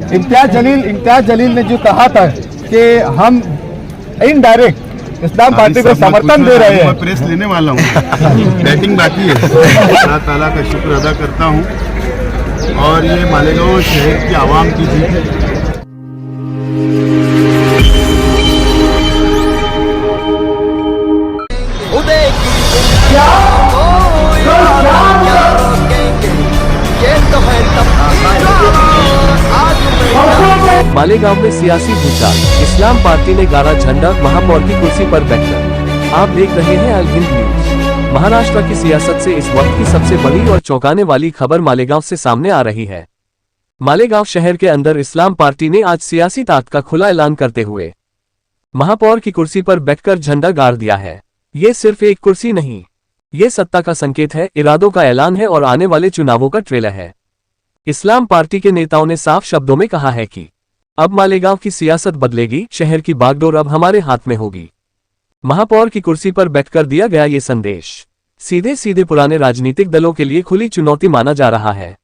इम्तियाज जलील ने जो कहा था कि हम इनडायरेक्ट इस्लाम पार्टी को समर्थन दे रहे हैं। मैं प्रेस लेने वाला हूँ, बैटिंग बाकी है। अल्लाह ताला का शुक्र अदा करता हूँ और ये मालेगांव शहर की आवाम की जीत है। मालेगांव में सियासी भूचाल, इस्लाम पार्टी ने गाड़ा झंडा महापौर की कुर्सी पर बैठकर। आप देख रहे हैं अल हिंद न्यूज। महाराष्ट्र की सियासत से इस वक्त की सबसे बड़ी और चौंकाने वाली खबर मालेगांव से सामने आ रही है। मालेगांव शहर के अंदर इस्लाम पार्टी ने आज सियासी ताकत का खुला ऐलान करते हुए महापौर की कुर्सी पर बैठकर झंडा गाड़ दिया है। ये सिर्फ एक कुर्सी नहीं, ये सत्ता का संकेत है, इरादों का ऐलान है और आने वाले चुनावों का ट्रेलर है। इस्लाम पार्टी के नेताओं ने साफ शब्दों में कहा है कि अब मालेगांव की सियासत बदलेगी, शहर की बागडोर अब हमारे हाथ में होगी। महापौर की कुर्सी पर बैठकर दिया गया ये संदेश सीधे सीधे पुराने राजनीतिक दलों के लिए खुली चुनौती माना जा रहा है।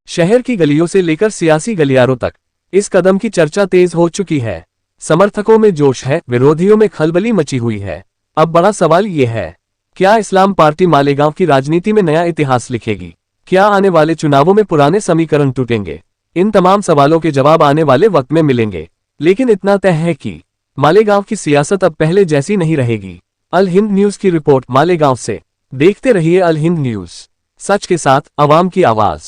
शहर की गलियों से लेकर सियासी गलियारों तक इस कदम की चर्चा तेज हो चुकी है। समर्थकों में जोश है, विरोधियों में खलबली मची हुई है। अब बड़ा सवाल ये है, क्या इस्लाम पार्टी मालेगांव की राजनीति में नया इतिहास लिखेगी? क्या आने वाले चुनावों में पुराने समीकरण टूटेंगे? इन तमाम सवालों के जवाब आने वाले वक्त में मिलेंगे, लेकिन इतना तय है कि मालेगांव की सियासत अब पहले जैसी नहीं रहेगी। अल हिंद न्यूज की रिपोर्ट मालेगांव से। देखते रहिए अल हिंद न्यूज, सच के साथ, आवाम की आवाज।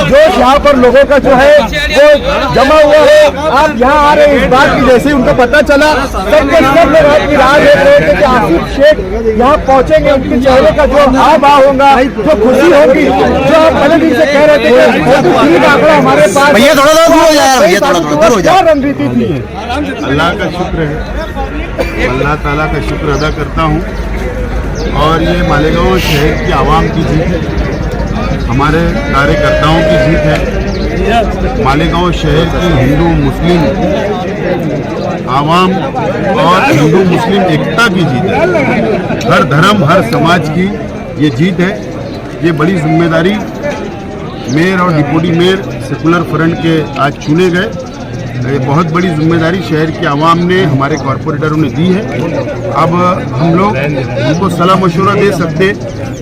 जोश यहाँ पर लोगों का जो है वो जमा हुआ है। आप यहाँ आ रहे हैं इस बात की, जैसे ही उनको पता चला सब लोग आपकी राह देख रहे थे कि आसिफ शेख यहाँ पहुँचेंगे, उनके चेहरे का जो हाव भाव होगा, जो खुशी होगी, जो आप पहले दिन से कह रहे थे कि आंकड़ा हमारे पास, भैया थोड़ा दूर हो जाए, क्या रणनीति थी? अल्लाह का शुक्र है, अल्लाह ताला का शुक्र अदा करता हूँ और ये मालेगांव शहर की आवाम की जीत है, हमारे कार्यकर्ताओं की जीत है। मालेगांव शहर की हिंदू मुस्लिम आवाम और हिंदू मुस्लिम एकता की जीत है। हर धर्म हर समाज की ये जीत है। ये बड़ी जिम्मेदारी मेयर और डिप्टी मेयर सेकुलर फ्रंट के आज चुने गए। ये बहुत बड़ी जिम्मेदारी शहर की आवाम ने, हमारे कॉरपोरेटरों ने दी है। अब हम लोग उनको सलाह मशवरा दे सकते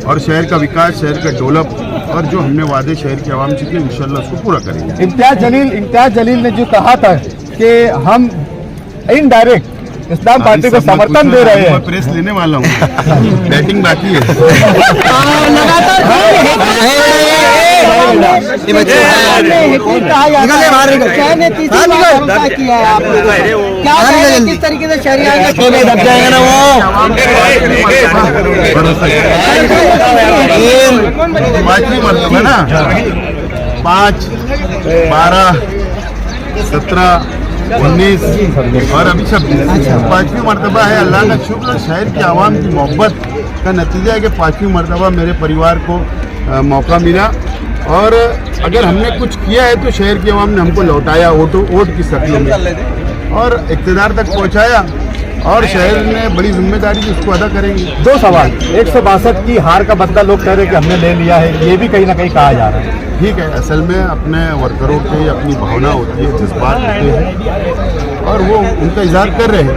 और शहर का विकास, शहर का डेवलप और जो हमने वादे शहर की आवाम से किए इंशाल्लाह उसको पूरा करेंगे। इम्तियाज जलील ने जो कहा था कि हम इनडायरेक्ट इस्लाम पार्टी को समर्थन दे रहे हैं। मैं प्रेस लेने वाला हूँ, बैटिंग बाकी है। किस तरीके से शहरी दब जाएगा ना वो 5वीं मरतबा ना, 5, 12, 17, 19 और अभी 26 5वीं मरतबा है। अल्लाह का शुक्र, शहर की आवाम की मोहब्बत का नतीजा है कि 5वीं मरतबा मेरे परिवार को मौका मिला और अगर हमने कुछ किया है तो शहर की आवाम ने हमको लौटाया वोट की शक्ल में और इक़्तिदार तक पहुंचाया और शहर ने बड़ी जिम्मेदारी उसको अदा करेंगे। 2 सवाल, 162 की हार का बदला लोग कह रहे हैं कि हमने ले लिया है, ये भी कहीं ना कहीं कहा जा रहा है। ठीक है, असल में अपने वर्करों की अपनी भावना होती है, जज्बात होते हैं और वो उनका इजहार कर रहे हैं,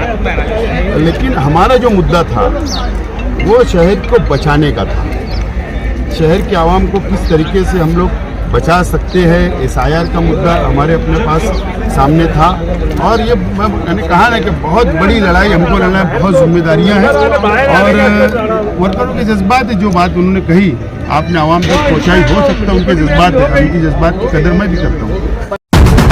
लेकिन हमारा जो मुद्दा था वो शहर को बचाने का था। शहर की आवाम को किस तरीके से हम लोग बचा सकते हैं, SIR का मुद्दा हमारे अपने पास सामने था और ये मैंने कहा ना कि बहुत बड़ी लड़ाई हमको लड़ना है, बहुत जिम्मेदारियां हैं और वर्करों के जज्बात है। जो बात उन्होंने कही आपने आवाम तक पहुँचाई, हो सकता है उनके जज्बात है, उनकी जज्बात की कदर मैं भी करता हूँ।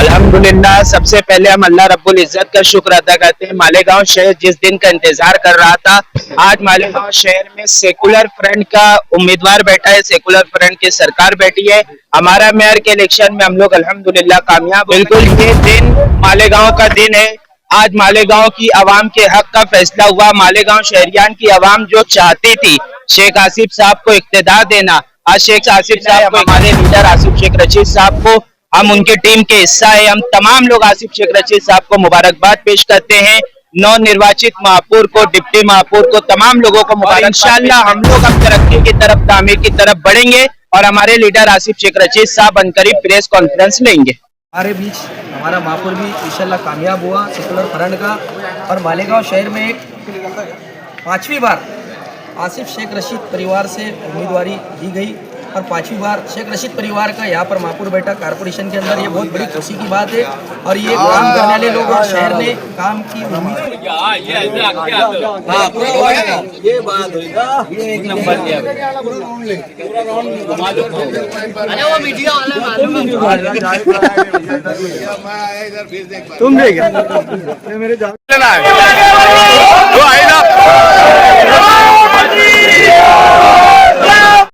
अल्हम्दुलिल्लाह, सबसे पहले हम अल्लाह रब्बुल इज्जत का शुक्र अदा करते हैं। मालेगांव शहर जिस दिन का इंतजार कर रहा था, आज मालेगांव शहर में सेकुलर फ्रंट का उम्मीदवार बैठा है, सेकुलर फ्रंट की सरकार बैठी है। हमारा मेयर के इलेक्शन में हम लोग अल्हम्दुलिल्लाह कामयाब। बिल्कुल ये दिन मालेगांव का दिन है। आज मालेगांव की आवाम के हक का फैसला हुआ। मालेगांव शहरियान की आवाम जो चाहती थी शेख आसिफ साहब को इख्तियार देना, आज शेख आसिफ साहब को, हमारे लीडर आसिफ शेख रशीद साहब को, हम उनके टीम के हिस्सा है। हम तमाम लोग आसिफ शेख रशीद साहब को मुबारकबाद पेश करते हैं। नव निर्वाचित महापौर को, डिप्टी महापौर को, तमाम लोगों को मुबारक। इंशाल्लाह हम लोग अब तरक्की की तरफ, तामीर की तरफ बढ़ेंगे। और हमारे लीडर आसिफ शेख रशीद साहब बनकर ही प्रेस कॉन्फ्रेंस लेंगे। हमारे बीच हमारा महापौर भी इंशाल्लाह कामयाब हुआ सेकुलर फ्रंट का, और मालेगांव शहर में एक 5वीं बार आसिफ शेख रशीद परिवार से उम्मीदवारी दी गई, और 5वीं बार शेख रशीद परिवार का यहाँ पर महापौर बैठा कारपोरेशन के अंदर। ये बहुत बड़ी खुशी की बात है, और ये काम करने वाले लोग और शहर में काम की उम्मीद। ये बात होगा, ये एक नंबर तुम देख मेरे